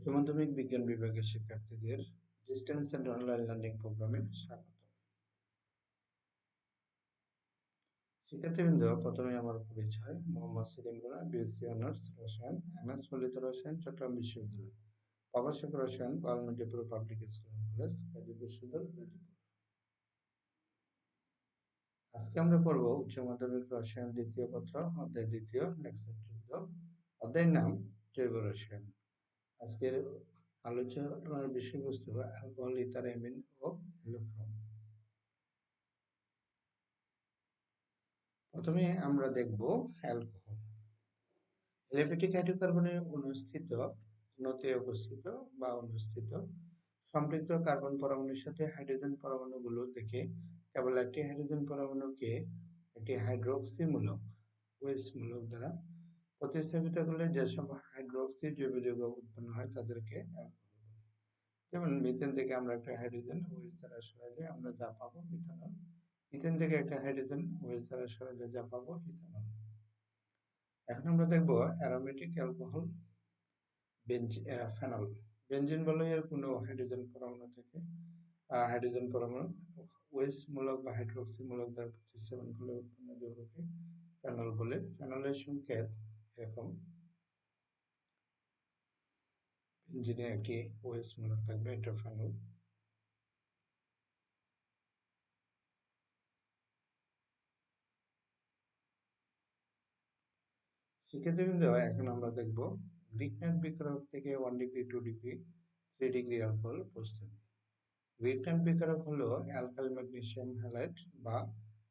উচ্চ মাধ্যমিক বিজ্ঞান বিভাগের শিক্ষার্থীদের ডিস্টেন্স এন্ড অনলাইন লার্নিং প্রোগ্রামে স্বাগত। শিক্ষার্থীবৃন্দ, প্রথমে আমার পরিচয়। মোহাম্মদ সেলিম রানা, B.Sc অনার্স রসায়ন, MS ফলিত রসায়ন, চট্টগ্রাম বিশ্ববিদ্যালয়, প্রভাষক রসায়ন, Bangla Mirzapur public school and college, Gazipur সদর, গাজীপুর। আজকে আমরা পড়ব উচ্চ মাধ্যমিক রসায়ন দ্বিতীয় পত্র, অধ্যায় দ্বিতীয়, লেকচার-14, অধ্যায়ের নাম জৈব রসায়ন। আজকের আলোচনার বিষয়বস্তু অ্যালকোহল, ইথার, অ্যামিন ও হ্যালোক্রোম। প্রথমে আমরা দেখব অ্যালকোহল। অ্যালিফ্যাটিক হাইড্রোকার্বনের অণুতে উপস্থিত বা অনুস্থিত সম্পৃক্ত কার্বন পরমাণুর সাথে হাইড্রোজেন পরমাণুগুলো থেকে কেবল একটি হাইড্রোজেন পরমাণুকে একটি হাইড্রোক্সি মূলক OH মূলক দ্বারা প্রতিস্থাপিত করলে যেসব হাইড্রোক্সি জৈব যৌগ উৎপন্ন হয় তাদেরকে অ্যালকোহল বলে। যেমন মিথেন থেকে আমরা একটা হাইড্রোজেন OH দ্বারা সরাইলে আমরা যা পাবো মিথানল। ইথেন থেকে একটা হাইড্রোজেন OH দ্বারা সরাইলে যা পাবো ইথানল। এখন আমরা দেখব অ্যারোমেটিক অ্যালকোহল, ফেনল। বেনজিন বলে এর কোনো হাইড্রোজেন পরমাণু থেকে হাইড্রোজেন পরমাণু OH মূলক বা হাইড্রোক্সি মূলক দ্বারা প্রতিস্থাপন করলে উৎপন্ন যৌগকে ফেনল বলে। ফেনলের সংকেত এরকম, বেনজিনে একটি OH মূলক থাকবে, এটা ফেনল। শিক্ষার্থীবৃন্দ, এখন আমরা দেখব গ্রিগনাইট বিকারক থেকে 1 ডিগ্রি, 2 ডিগ্রি, 3 ডিগ্রি অ্যালকোহল প্রস্তুতি। গ্রিগনাইট বিকারক হলো অ্যালকাইল ম্যাগনেসিয়াম হ্যালাইড বা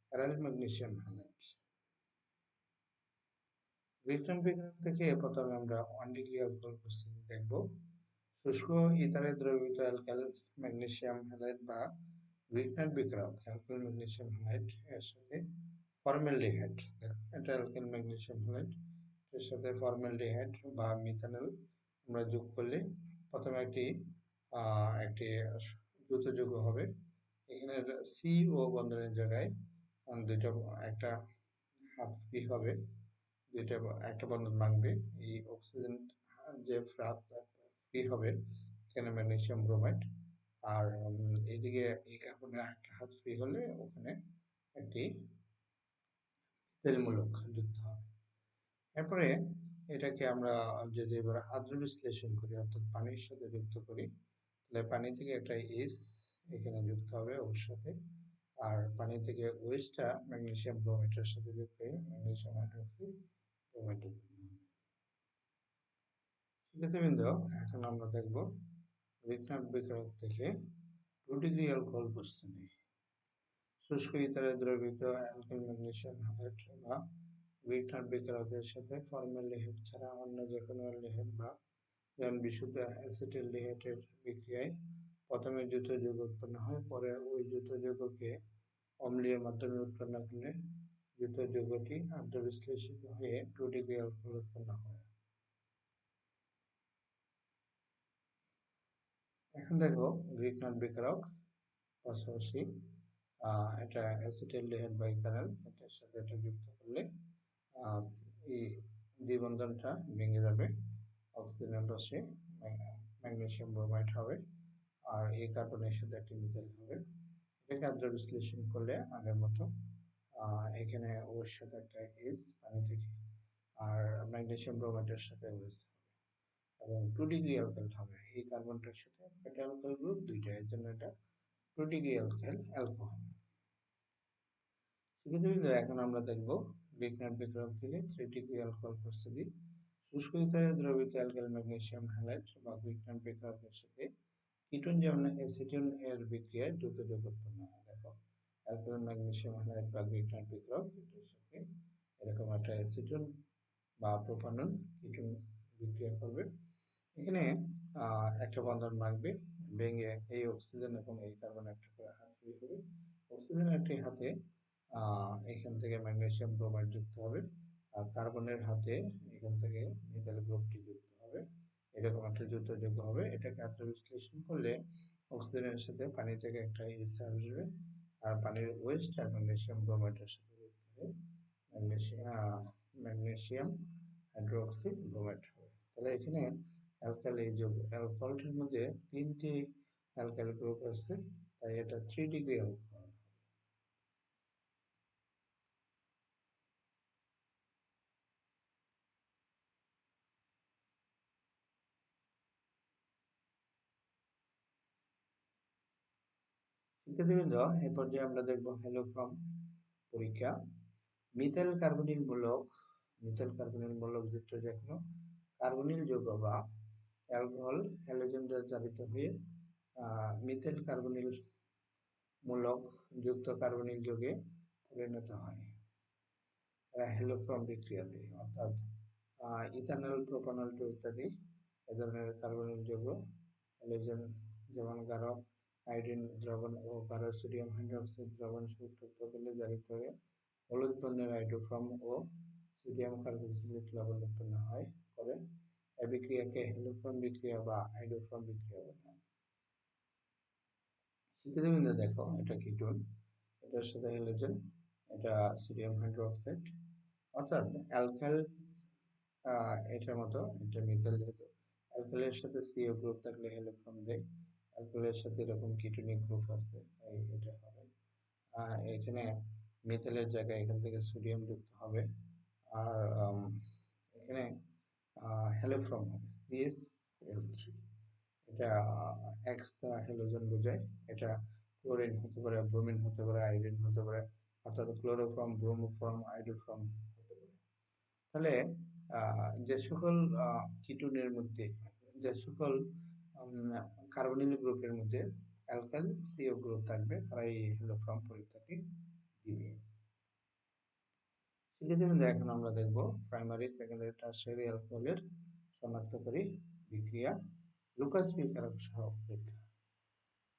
অ্যারাইল ম্যাগনেসিয়াম হ্যালাইড। গ্রিগনাইট বিকারক থেকে প্রথমে আমরা 1 ডিগ্রি অ্যালকোহল প্রস্তুতি দেখব। শুষ্ক ইথারে দ্রবীভূত অ্যালকাইল ম্যাগনেসিয়াম হ্যালাইড বা গ্রিগনাইট বিকারক অ্যালকাইল ম্যাগনেসিয়াম হ্যালাইড এর সাথে ফর্মালডিহাইড, এটা অ্যালকাইল ম্যাগনেসিয়াম হ্যালাইড, এর সাথে ফর্মালডিহাইড বা মিথানল আমরা যোগ করলে প্রথমে একটি দ্রুত যৌগ হবে। এখানে CO বন্ধনের জায়গায় দুইটা একটা হাত ফ্রি হবে, দুইটা একটা বন্ধন ভাঙবে। এই অক্সিজেন যে ফ্রি হবে এখানে ম্যাগনেসিয়াম ব্রোমাইড, আর এইদিকে এই কার্বনের একটা হাত ফ্রি হলে ওখানে একটি তেলমূলক যুক্ত হবে। এরপরে এটাকে আমরা যদি এবার আদ্র বিশ্লেষণ করি, অর্থাৎ পানির সাথে যুক্ত করি, তাহলে পানি থেকে একটা এস এখানে যুক্ত হবে ওর সাথে, আর পানি থেকে ওএইচটা ম্যাগনেসিয়াম ব্রোমাইডের সাথে যুক্ত হয়ে ম্যাগনেসিয়াম হাইড্রোক্সি ব্রোমাইড উৎপন্ন হবে। শিক্ষার্থীবৃন্দ, এখন আমরা দেখব গ্রিগনাইট বিকারক থেকে 2 ডিগ্রি অ্যালকোহল প্রস্তুতি। শুষ্ক ইথারে দ্রবীভূত অ্যালকাইল ম্যাগনেসিয়াম হ্যালাইড বা গ্রিগনাইট বিকারকের সাথে ফর্মালডিহাইড ছাড়া অন্য যে কোনো অ্যালডিহাইড বা যেমন বিশুদ্ধ অ্যাসিটালডিহাইডের বিক্রিয়ায় প্রথমে যৌথ যৌগ উৎপন্ন হয়, পরে ওই যৌথ যৌগকে অম্লীয় মাধ্যমে উৎপন্ন করলে যৌথ যৌগটি আদ্র বিশ্লেষিত হয়ে 2 ডিগ্রি অ্যালকোহল উৎপন্ন হয়। এখন দেখো গ্রিগনাইট বিকারক, পাশাপাশি এটা অ্যাসিটালডিহাইড বা ইথানল, এটার সাথে এটা যুক্ত করলে এই দ্বিবন্ধনটা ভেঙে যাবে, অক্সিজেনের পাশে ম্যাগনেসিয়াম ব্রোমাইড হবে, আর এই কার্বনের সাথে একটি মিথাইল হবে। এটাকে আদ্র বিশ্লেষণ করলে আগের মতো এখানে ওর সাথে একটা এস পানি থেকে, আর ম্যাগনেসিয়াম ব্রোমাইডের সাথে ওএস হবে এবং 2 ডিগ্রি অ্যালকাইল হবে। এই কার্বনটার সাথে একটা অ্যালকাইল গ্রুপ দুইটা, এর জন্য এটা 2 ডিগ্রি অ্যালকাইল অ্যালকোহল। শিক্ষার্থীবৃন্দ, এখন আমরা দেখব গ্রিগনাইট বিকারক থেকে 3 ডিগ্রি অ্যালকোহল প্রস্তুতি। শুষ্ক ইথারে দ্রবীভূত অ্যালকাইল ম্যাগনেসিয়াম হ্যালাইড বা গ্রিগনাইট বিকারকের সাথে কিটোন যেমন অ্যাসিটিন এর বিক্রিয়ায় দ্রুত যৌগ উৎপন্ন হয়। দেখো অ্যালকাইল ম্যাগনেসিয়াম হ্যালাইড বা গ্রিগনাইট বিকারক, এটার সাথে এরকম একটা অ্যাসিটিন বা প্রোপানন কিটোন বিক্রিয়া করবে। এখানে একটা বন্ধন ভাঙবে, ভেঙে এই অক্সিজেন এবং এই কার্বন একটা করে হাত ফ্রি হবে। অক্সিজেনের একটি হাতে এখান থেকে ম্যাগনেসিয়াম ব্রোমাইড যুক্ত হবে, আর কার্বনের হাতে এখান থেকে মিথাইল গ্রুপটি যুক্ত হবে। এরকম একটা যৌথ যৌগ হবে। এটাকে আদ্র বিশ্লেষণ করলে অক্সিজেনের সাথে পানি থেকে একটা এস আসবে, আর পানির ওয়েস্টটা ম্যাগনেসিয়াম ব্রোমাইডের সাথে যুক্ত হয়ে ম্যাগনেসিয়াম হাইড্রোক্সি ব্রোমাইড হবে। তাহলে এখানে অ্যালকাইল যৌগ। অ্যালকোহলটির মধ্যে 3টি অ্যালকাইল গ্রুপ আছে, তাই এটা 3 ডিগ্রি অ্যালকোহল। শিক্ষার্থীবৃন্দ, এই পর্যায়ে আমরা দেখব হ্যালোফর্ম পরীক্ষা। মিথাইল কার্বনিল মূলক যুক্ত যে কোনো কার্বনিল যৌগ বা অ্যালকোহল হ্যালোজেন দ্বারা জারিত হয়ে মিথাইল কার্বনিল মূলক যুক্ত কার্বনিল যৌগে পরিণত হয় হ্যালোফর্ম বিক্রিয়াতে, অর্থাৎ ইথানল, প্রোপানল টু ইত্যাদি এ ধরনের কার্বনিল যৌগ হ্যালোজেন, যেমন গাঢ় আয়োডিন দ্রবণ ও গাঢ় সোডিয়াম হাইড্রোক্সাইড দ্রবণ উত্তপ্ত করলে জারিত হয়ে হলুদ বর্ণের আইডোফর্ম ও সোডিয়াম কার্বক্সিলেট লবণ উৎপন্ন করে। এই বিক্রিয়াকে হ্যালোফর্ম বিক্রিয়া বা আইডোফর্ম বিক্রিয়া বলে। শিক্ষার্থীবৃন্দ দেখো, এটা কিটোন, এটার সাথে হ্যালোজেন, এটা সোডিয়াম হাইড্রোক্সাইড, অর্থাৎ অ্যালকাইল এটার মতো, এটা মিথাইল, যেহেতু অ্যালকাইলের সাথে সিও গ্রুপ থাকলে হ্যালোফর্ম দেয়, অ্যালকাইলের সাথে এরকম কিটোনিক গ্রুপ আছে, তাই এটা হবে। এখানে মিথাইলের জায়গায় এখান থেকে সোডিয়াম যুক্ত হবে, আর এখানে হ্যালোফর্ম হবে CsL3। এটা এক্স দ্বারা হ্যালোজেন বোঝায়। এটা ক্লোরিন হতে পারে, ব্রোমিন হতে পারে, আয়োডিন হতে পারে, অর্থাৎ ক্লোরোফর্ম, ব্রোমোফর্ম, আয়োডোফর্ম হতে পারে। তাহলে যে সকল কিটোনের মধ্যে, যে সকল কার্বনিল গ্রুপের মধ্যে অ্যালকাইল সিও গ্রুপ থাকবে, তারা এই হ্যালোফর্ম পরীক্ষাটি দিবে। শিক্ষার্থীবৃন্দ, এখন আমরা দেখব প্রাইমারি, সেকেন্ডারি, টারশিয়ারি অ্যালকোহলের শনাক্তকারী বিক্রিয়া, লুকাস-পিকারক সহ পরীক্ষা।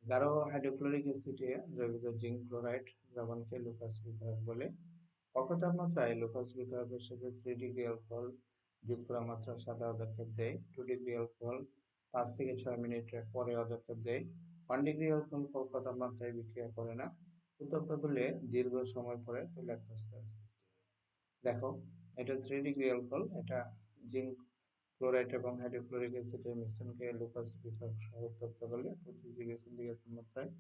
গাঢ় হাইড্রোক্লোরিক অ্যাসিডে দ্রবীভূত জিঙ্ক ক্লোরাইড দ্রবণকে লুকাস-পিকারক বলে। কক্ষ তাপমাত্রায় লুকাস-পিকারকের সাথে 3 ডিগ্রি অ্যালকোহল যোগ করা মাত্র সাদা পদক্ষেপ দেয়। 2 ডিগ্রি অ্যালকোহল 5 থেকে 6 মিনিট পরে পদক্ষেপ দেয়। 1 ডিগ্রি অ্যালকোহল কক্ষ তাপমাত্রায় বিক্রিয়া করে না। উত্তপ্ত করলে দীর্ঘ সময় পরে তৈলাক্ত স্তর সৃষ্টি হয়। দেখো, এটা 3 ডিগ্রি অ্যালকোহল, এটা জিঙ্ক ক্লোরাইড এবং হাইড্রোক্লোরিক অ্যাসিডের মিশ্রণকে লুকাস-পিকারক সহ উত্তপ্ত করলে 25 ডিগ্রি সেন্টিগ্রেড তাপমাত্রায়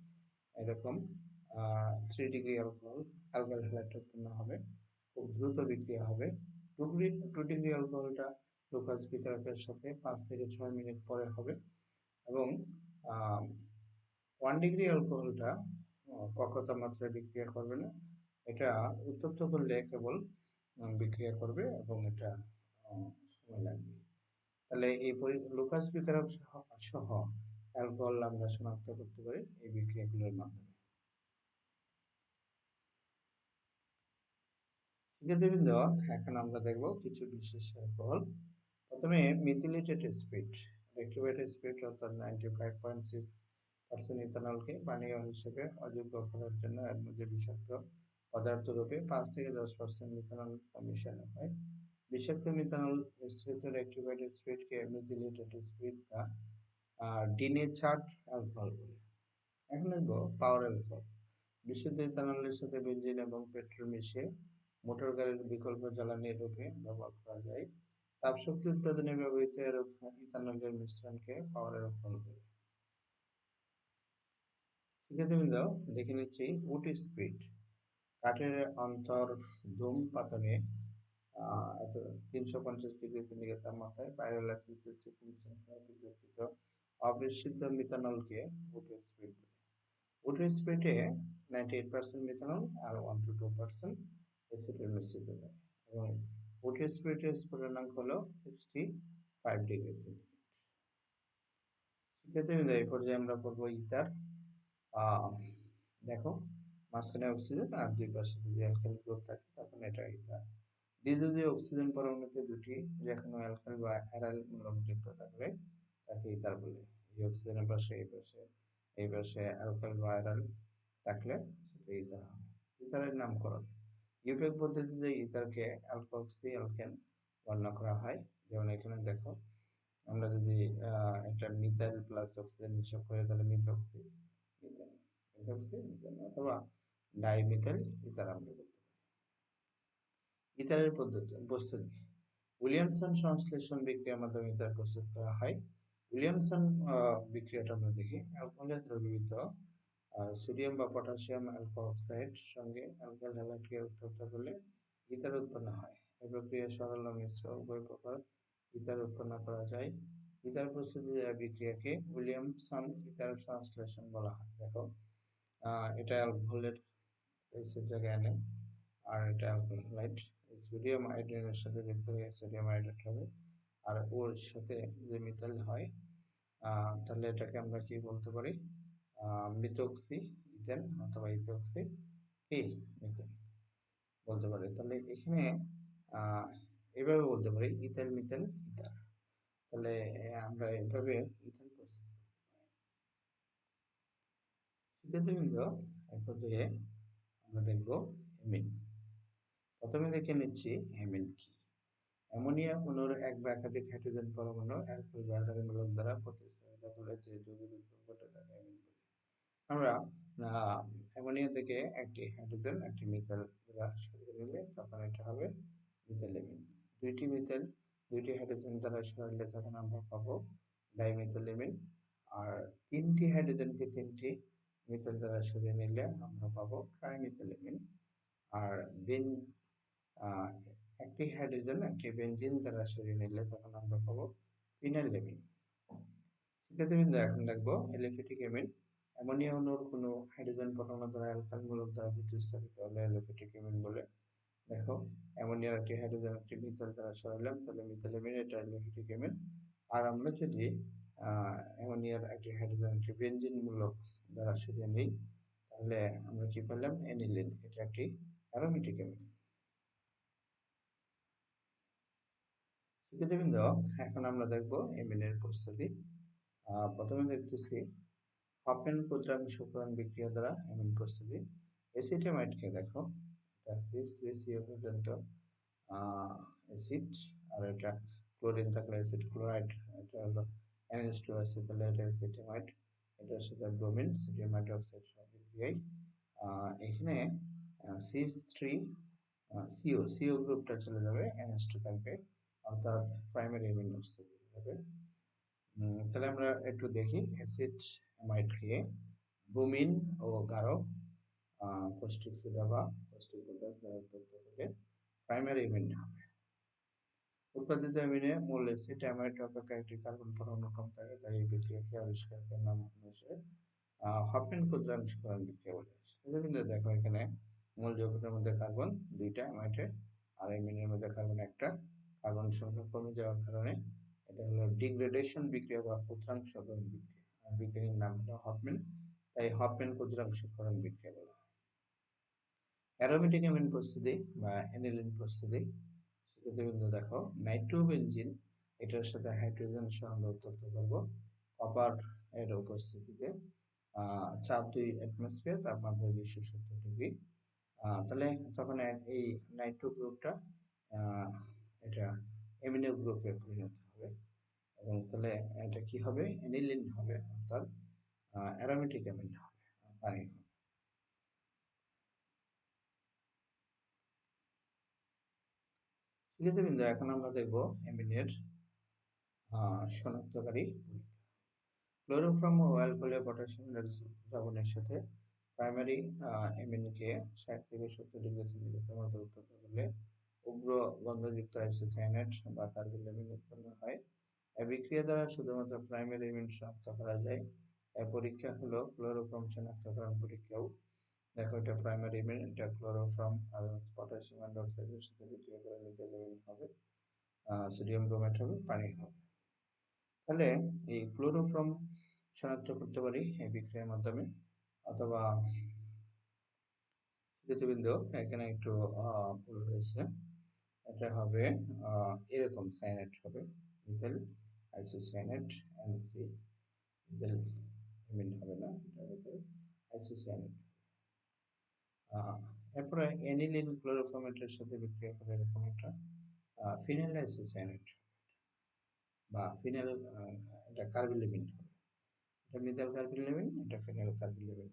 এরকম 3 ডিগ্রি অ্যালকাইল হ্যালাইড উৎপন্ন হবে, খুব দ্রুত বিক্রিয়া হবে। 2 ডিগ্রি অ্যালকোহলটা লুকাস-পিকারকের সাথে 5 থেকে 6 মিনিট পরে হবে, এবং 1 ডিগ্রি অ্যালকোহলটা কক্ষ তাপমাত্রায় বিক্রিয়া করবে না, এটা উত্তপ্ত করলে কেবল বিক্রিয়া করবে, এবং এটা সময় লাগবে। তাহলে এই লুকাস-পিকারক সহ অ্যালকোহল আমরা শনাক্ত করতে পারি এই বিক্রিয়াগুলোর মাধ্যমে। শিক্ষার্থীবৃন্দ, এখন আমরা দেখব কিছু বিশেষ অ্যালকোহল। প্রথমে মিথিলেটেড স্পিরিট, অ্যাক্টিভেটেড স্পিরিট অর্থাৎ 95.6% ইথানলকে পানীয় হিসেবে অযোগ্য করার জন্য এর মধ্যে বিষাক্ত পদার্থ রূপে 5 থেকে 10% মিথানল মেশানো হয়। বিষাক্ত মিথানল মিশ্রিত অ্যাক্টিভেটেড স্পিরিটকে মিথিলেটেড স্পিরিট বা ডিনেচার্ড অ্যালকোহল বলে। এখন দেখব পাওয়ার অ্যালকোহল। বিশুদ্ধ ইথানলের সাথে বেনজিন এবং পেট্রোল মিশিয়ে মোটর গাড়ির বিকল্প জ্বালানি রূপে ব্যবহার করা যায়। তাপশক্তি উৎপাদনে ব্যবহৃত ইথানলের মিশ্রণকে পাওয়ার অ্যালকোহল বলে। শিক্ষার্থীবৃন্দ, দেখে নিচ্ছি উড স্পিরিট। কাঠের অন্তর ধূমপাতনে 350 ডিগ্রি সেন্টিগ্রেড তাপমাত্রায় পাইরোলাইসিসের বিদ্যুৎকৃত অবিশুদ্ধ মিথানলকে উড স্পিরিট বলে। উড স্পিরিটে 98% মিথানল আর 1 to 2% অ্যাসিটেট মিশ্রিত থাকে, এবং উড স্পিরিটের স্ফুটনাঙ্ক হলো 65 ডিগ্রি সেন্টিগ্রেড। শিক্ষার্থীবৃন্দ, এই পর্যায়ে আমরা পড়বো ইথার। দেখো, মাঝখানে অক্সিজেন আর দুই পাশে যদি অ্যালকাইল গ্রুপ থাকে তখন এটা ইথার। দ্বিতীয় অক্সিজেন পরমাণুতে দুটি যে কোনো অ্যালকাইল বা অ্যারাইল মূলক যুক্ত থাকলে তাকে ইথার বলে। এই অক্সিজেনের পাশে এই পাশে অ্যালকাইল বা অ্যারাইল থাকলে সেটা ইথার হবে। ইথারের নামকরণ, ইউপেক পদ্ধতিতে ইথারকে অ্যালকক্সি অ্যালকেন বর্ণনা করা হয়। যেমন এখানে দেখো, আমরা যদি একটা মিথাইল প্লাস অক্সিজেন হিসাব করি, তাহলে মিথক্সি মিথাইল অথবা ডাইমিথাইল ইথার আমরা বলতে পারি। ইথারের প্রস্তুতি, উইলিয়ামসন সংশ্লেষণ বিক্রিয়ার মাধ্যমে ইথার প্রস্তুত করা হয়। উইলিয়ামসন বিক্রিয়াটা আমরা দেখি, অ্যালকোহলে দ্রবীভূত সোডিয়াম বা পটাশিয়াম অ্যালকোঅক্সাইড সঙ্গে অ্যালকাইল হ্যালাইডকে উত্তপ্ত করলে ইথার উৎপন্ন হয়। এই প্রক্রিয়ায় সরল ও মিশ্র উভয় প্রকার ইথার উৎপন্ন করা যায়। ইথার প্রস্তুতি বিক্রিয়াকে উইলিয়ামসন ইথার সংশ্লেষণ বলা হয়। দেখো, এটা অ্যালকোহলের এসের জায়গায় আনে, আর এটা অ্যালকোহলাইড। সোডিয়াম আয়োডিনের সাথে যুক্ত হয়ে সোডিয়াম আয়োডাইড হবে, আর ওর সাথে যদি মিথাইল হয় তাহলে এটাকে আমরা কি বলতে পারি, মিথক্সি ইথেন অথবা ইথক্সি কি মিথেন বলতে পারি। তাহলে এখানে আহ এভাবে বলতে পারি ইথাইল মিথাইল ইথার। তাহলে আমরা এভাবে ইথাইল প্রস্তুত করি। শিক্ষার্থীবৃন্দ, এই পর্যায়ে আমরা দেখব অ্যামিন। প্রথমে দেখে নিচ্ছি অ্যামিন কি। অ্যামোনিয়া অণুর এক বা একাধিক হাইড্রোজেন পরমাণু অ্যালকোহল বা রাসায়নিক দ্বারা প্রতিস্থাপিত হলে যে যৌগিক উৎপন্ন ঘটে তাকে অ্যামিন বলে। আমরা অ্যামোনিয়া থেকে একটি হাইড্রোজেন একটি মিথাইল দ্বারা সরিয়ে নিলে তখন এটা হবে মিথাইল অ্যামিন। দুইটি হাইড্রোজেন দ্বারা সরাইলে তখন আমরা পাবো ডাইমিথাইল অ্যামিন। আর তিনটি হাইড্রোজেনকে তিনটি মিথাইল দ্বারা সরিয়ে নিলে আমরা পাবো ট্রাইমিথাইল অ্যামিন। আর একটি হাইড্রোজেন একটি বেনজিন দ্বারা সরিয়ে নিলে তখন আমরা পাবো ফিনাইল অ্যামিন। শিক্ষার্থীবৃন্দ, এখন দেখবো অ্যালিফ্যাটিক অ্যামিন। অ্যামোনিয়া অণুর কোনো হাইড্রোজেন পরমাণু দ্বারা অ্যালকাইল মূলক দ্বারা প্রতিস্থাপিত হলে অ্যালিফ্যাটিক অ্যামিন বলে। দেখো, অ্যামোনিয়ার একটি হাইড্রোজেন একটি মিথাইল দ্বারা সরাইলাম, তাহলে মিথাইল অ্যামিন, এটা অ্যালিফ্যাটিক অ্যামিন। আর আমরা যদি অ্যামোনিয়ার একটি হাইড্রোজেন একটি বেনজিন মূলক দ্বারা সরিয়ে নিই তাহলে আমরা কি পেলাম, অ্যানিলিন, এটা একটি অ্যারোমেটিক অ্যামিন। শিক্ষার্থীবৃন্দ, এখন আমরা দেখবো অ্যামিনের প্রস্তুতি। প্রথমে দেখতেছি হফম্যান ক্ষুদ্রাংশকরণ বিক্রিয়া দ্বারা অ্যামিন প্রস্তুতি। অ্যাসিটামাইডকে দেখো, এটা CH3CO পর্যন্ত অ্যাসিড, আর এটা ক্লোরিন থাকলে অ্যাসিড ক্লোরাইড, এটা হলো NH2 আছে, তাহলে এটা অ্যাসিটামাইড। এটার সাথে ব্রোমিন সোডিয়াম হাইড্রোক্সাইড সহ বিক্রিয়ায় এখানে CH3CO গ্রুপটা চলে যাবে, NH2 থাকবে, অর্থাৎ প্রাইমারি অ্যামিন প্রস্তুতি হবে। তাহলে আমরা একটু দেখি অ্যাসিড অ্যামাইডকে ব্রোমিন ও গাঢ় কৌষ্টিক সোডা বা কৌষ্টিক পটাশ দ্বারা উত্তপ্ত হলে প্রাইমারি অ্যামিন হবে। উৎপাদিত অ্যামিনে মূল অ্যাসিড অ্যামাইড অপেক্ষা একটি কার্বন পরমাণু কম থাকে, তাই এই বিক্রিয়াকে আবিষ্কারকের নাম অনুসারে হফম্যান ক্ষুদ্রাংশকরণ বিক্রিয়া বলে। সেক্ষেত্রে দেখো, এখানে মূল যৌগটার মধ্যে কার্বন দুইটা অ্যামাইডে, আর অ্যামিনের মধ্যে কার্বন একটা। কার্বন সংখ্যা কমে যাওয়ার কারণে এটা হলো ডিগ্রেডেশন বিক্রিয়া বা ক্ষুদ্রাংশকরণ বিক্রিয়া, আর বিক্রিয়ার নাম হলো হফম্যান, তাই হফম্যান ক্ষুদ্রাংশকরণ বিক্রিয়া বলা হয়। অ্যারোমেটিক অ্যামিন প্রস্তুতি বা অ্যানিলিন প্রস্তুতি। শিক্ষার্থীবৃন্দ দেখো, নাইট্রোবেনজিন, এটার সাথে হাইড্রোজেন সহ আমরা উত্তপ্ত করবো কপার এর উপস্থিতিতে, চাপ 2 অ্যাটমসফিয়ার, তাপমাত্রা 270 ডিগ্রি। তাহলে তখন এই নাইট্রো গ্রুপটা এটা অ্যামিনো গ্রুপে পরিণত হবে, এবং তাহলে এটা কি হবে, অ্যানিলিন হবে, অর্থাৎ অ্যারোমেটিক অ্যামিন হবে, পানি হবে। শিক্ষার্থীবৃন্দ, এখন আমরা দেখবো অ্যামিনের শনাক্তকারী পরীক্ষা। ক্লোরোফর্ম ও অ্যালকোহলে পটাশিয়াম দ্রাবণের সাথে প্রাইমারি অ্যামিনকে 60 থেকে 70 ডিগ্রি সেন্টিগ্রেড তাপমাত্রা উত্তপ্ত করলে উগ্র গন্ধযুক্ত আইসোসায়ানেট বা কার্বন অ্যামিন উৎপন্ন হয়। এই বিক্রিয়া দ্বারা শুধুমাত্র প্রাইমারি অ্যামিন শনাক্ত করা যায়। এই পরীক্ষা হলো ক্লোরোফর্ম শনাক্তকরণ পরীক্ষাও। দেখো, এটা প্রাইমারি অ্যামিন, এটা ক্লোরোফর্ম আর পটাশিয়াম হাইড্রোক্সাইডের সাথে বিক্রিয়া করে মিথাইল অ্যামিন হবে, সোডিয়াম ব্রোমাইড হবে, পানি হবে। তাহলে এই ক্লোরোফর্ম শনাক্ত করতে পারি এই বিক্রিয়ার মাধ্যমে, অথবা শিক্ষার্থীবৃন্দ এখানে একটু ভুল হয়েছে, এটা হবে এরকম সায়ানেট হবে, methyl isocyanate NC, methyl amine হবে না, এটা মিথাইল আইসোসায়ানেট। এরপরে অ্যানিলিন ক্লোরোফর্মেটের সাথে বিক্রিয়া করে এরকম একটা ফিনাইল আইসোসায়ানেট বা ফিনাইল, এটা কার্বিলেমিন হবে, এটা মিথাইল কার্বিলেমিন, এটা ফিনাইল কার্বিলেমিন।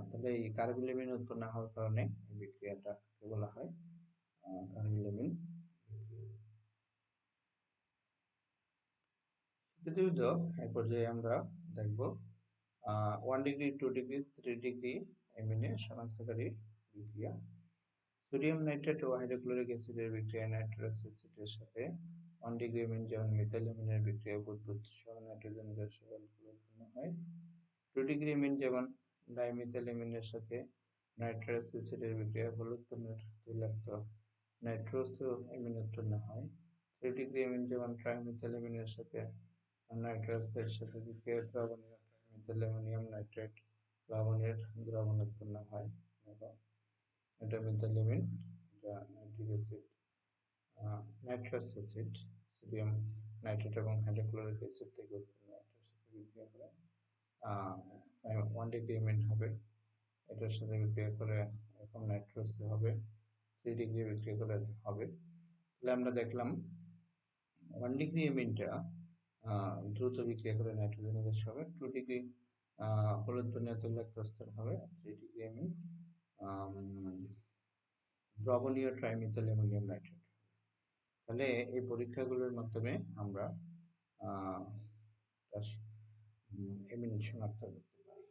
তাহলে এই কার্বিলেমিন উৎপন্ন হওয়ার কারণে এই বিক্রিয়াটাকে বলা হয় কার্বিলেমিন বিক্রিয়া। শিক্ষার্থীবৃন্দ, এই পর্যায়ে আমরা দেখব 1 ডিগ্রি, 2 ডিগ্রি, 3 ডিগ্রি এমিনে শনাক্তকারী বিক্রিয়া। সোডিয়াম নাইট্রেট ও হাইড্রোক্লোরিক অ্যাসিডের বিক্রিয়া নাইট্রাস অ্যাসিডের সাথে 1 ডিগ্রি এমিন যেমন মিথাইল এমিনের বিক্রিয়া বুদবুদ সহ নাইট্রোজেন গ্যাস সহ অ্যালকোহল উৎপন্ন হয়। 2 ডিগ্রি এমিন যেমন ডাইমিথাইল এমিনের সাথে নাইট্রাস অ্যাসিডের বিক্রিয়া হলুদ বর্ণের তৈলাক্ত নাইট্রোসো এমিন উৎপন্ন হয়। 3 ডিগ্রি এমিন যেমন ট্রাইমিথাইল এমিনের সাথে নাইট্রাসের সাথে বিক্রিয়া দ্রবণীয় ট্রাইমিথাইল অ্যামোনিয়াম নাইট্রেট লবণের দ্রবণ উৎপন্ন হয়। এটা মিথাইল এমিন, এটা nitric acid, nitrous acid sodium nitrate এবং হাইড্রোক্লোরিক অ্যাসিড থেকে উৎপন্ন, এটার সাথে বিক্রিয়া করে 1 ডিগ্রি এমিন হবে, এটার সাথে বিক্রিয়া করে এখন নাইট্রাস হবে, 3 ডিগ্রি বিক্রিয়া করে হবে। তাহলে আমরা দেখলাম 1 ডিগ্রি এমিনটা দ্রুত বিক্রিয়া করে নাইট্রোজেন গ্যাস হবে, 2 ডিগ্রি হলুদ বর্ণীয় তৈলাক্ত স্তর হবে, 3 ডিগ্রি এমিন দ্রবণীয় ট্রাইমিথাইল অ্যামোনিয়াম নাইট্রেট। তাহলে এই পরীক্ষাগুলোর মাধ্যমে আমরা এমিন শনাক্ত করতে পারি।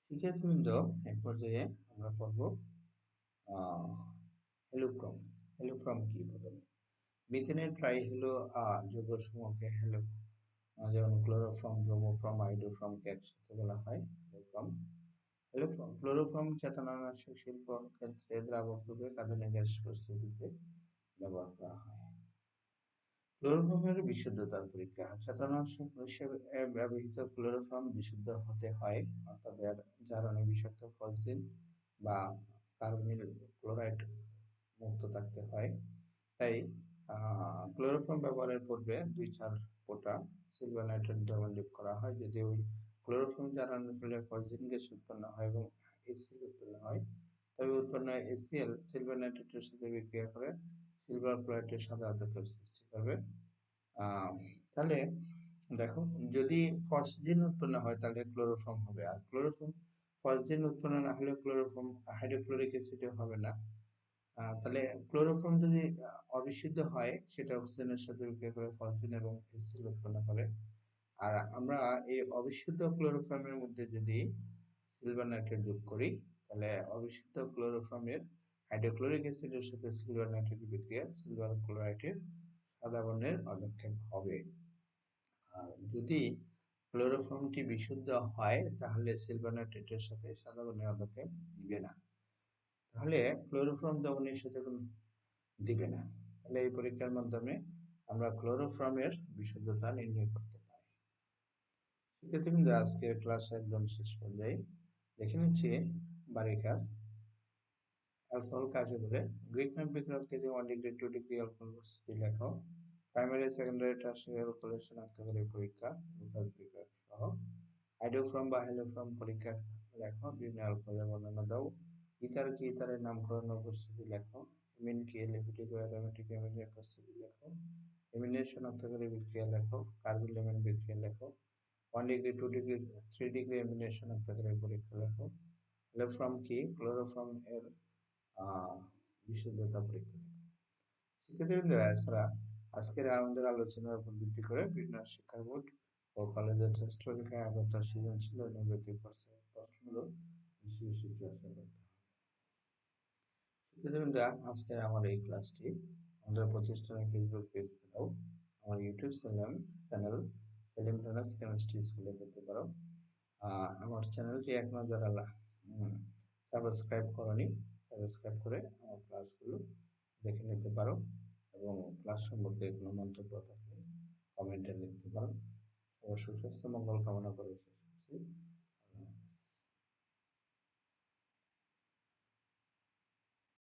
শিক্ষার্থীবৃন্দ, এক পর্যায়ে আমরা পড়ব হেলোক্রম। হেলোক্রম কি? প্রথমে মিথেনের ট্রাইহেলো যৌগসমূহকে হেলো, যেমন ক্লোরোফর্ম, ব্রোমোফর্ম, আইডোফর্মকে একসাথে বলা হয় হেলোক্রম। হেলোক্রম ক্লোরোফর্ম চেতনানাশক শিল্প ক্ষেত্রে দ্রাবক রূপে কাঁদানে গ্যাস প্রস্তুতিতে ব্যবহার করা হয়। ক্লোরোফর্মের বিশুদ্ধতার পরীক্ষা। চেতনানাশক হিসেবে ব্যবহৃত ক্লোরোফর্ম বিশুদ্ধ হতে হয়, অর্থাৎ এর জারণে বিষাক্ত ফসফিন বা কার্বনিল ক্লোরাইড মুক্ত থাকতে হয়। তাই ক্লোরোফর্ম ব্যবহারের পূর্বে 2-4 ফোঁটা সিলভার নাইট্রেট দ্রবণ যোগ করা হয়। যদি ওই ক্লোরোফর্ম জ্বালানোর ফলে ফসফিন গ্যাস উৎপন্ন হয় এবং এসিএল উৎপন্ন হয়, তবে উৎপন্ন এসিএল সিলভার নাইট্রেটের সাথে বিক্রিয়া করে সিলভার ক্লোরাইডের সাদা আদকের সৃষ্টি করবে। তাহলে দেখো, যদি ফসফিন উৎপন্ন হয় তাহলে ক্লোরোফর্ম হবে, আর ক্লোরোফর্ম ফসফিন উৎপন্ন না হলে ক্লোরোফর্ম হাইড্রোক্লোরিক অ্যাসিডও হবে না। তাহলে ক্লোরোফর্ম যদি অবিশুদ্ধ হয়, সেটা অক্সিজেনের সাথে বিক্রিয়া করে ফসফিন এবং এসিএল উৎপন্ন করে। আর আমরা এই অবিশুদ্ধ ক্লোরোফর্মের মধ্যে যদি সিলভার নাইট্রেট যোগ করি, তাহলে অবিশুদ্ধ ক্লোরোফর্মের হাইড্রোক্লোরিক অ্যাসিডের সাথে সিলভার নাইট্রেট বিক্রিয়া সিলভার ক্লোরাইডের সাদা বর্ণের পদক্ষেপ হবে। আর যদি ক্লোরোফর্মটি বিশুদ্ধ হয়, তাহলে সিলভার নাইট্রেটের সাথে সাদা বর্ণের পদক্ষেপ দিবে না, তাহলে ক্লোরোফর্ম দ্রবণের সাথে দিবে না। তাহলে এই পরীক্ষার মাধ্যমে আমরা ক্লোরোফর্মের বিশুদ্ধতা নির্ণয় করতে পারি। শিক্ষার্থীবৃন্দ, আজকের ক্লাস একদম শেষ পর্যায়ে। দেখে নিচ্ছি বাড়ির কাজ। অ্যালকোহল কাকে বলে? গ্রিক নাম বিক্রয় থেকে 1 ডিগ্রি 2 ডিগ্রি অ্যালকোহল প্রস্তুতি লেখো। প্রাইমারি সেকেন্ডারি টার্সিয়ারি অ্যালকোহলের শনাক্তকারী পরীক্ষা, লুকাস বিক্রয় সহ। হাইড্রোফর্ম বা হেলোফর্ম পরীক্ষা লেখো। বিভিন্ন অ্যালকোহলের বর্ণনা দাও। ইথার কি? ইথারের নামকরণ ও প্রস্তুতি লেখো। এমিন কি? লিপিডিক ও অ্যারোমেটিক এমিনের প্রস্তুতি লেখো। এমিনের শনাক্তকারী বিক্রিয়া লেখো। কার্বিল এমিন বিক্রিয়া লেখো। 1 ডিগ্রি 2 ডিগ্রি 3 ডিগ্রি এমিনের শনাক্তকারী পরীক্ষা লেখো। হেলোফর্ম কি? ক্লোরোফর্ম এর বিশুদ্ধতা পরীক্ষা লেখো। শিক্ষার্থীবৃন্দ, এছাড়া আজকের আমাদের আলোচনার উপর ভিত্তি করে বিভিন্ন শিক্ষা বোর্ড ও কলেজের টেস্ট পরীক্ষায় আগত সৃজনশীল ও নৈর্ব্যক্তিক প্রশ্নগুলো বেশি বেশি চর্চা করতে হবে। শিক্ষার্থীবৃন্দ, আজকের আমার এই ক্লাসটি আমাদের প্রতিষ্ঠানের ফেসবুক পেজ ছাড়াও আমার YouTube channel Selim Rana chemistry স্কুলে পেতে পারো। আমার চ্যানেলটি এখনো যারা সাবস্ক্রাইব করনি, সাবস্ক্রাইব করে আমার ক্লাসগুলো দেখে নিতে পারো এবং ক্লাস সম্পর্কে কোনো মন্তব্য থাকলে কমেন্টে লিখতে পারো। সবার সুস্বাস্থ্য মঙ্গল কামনা করে শেষ করছি।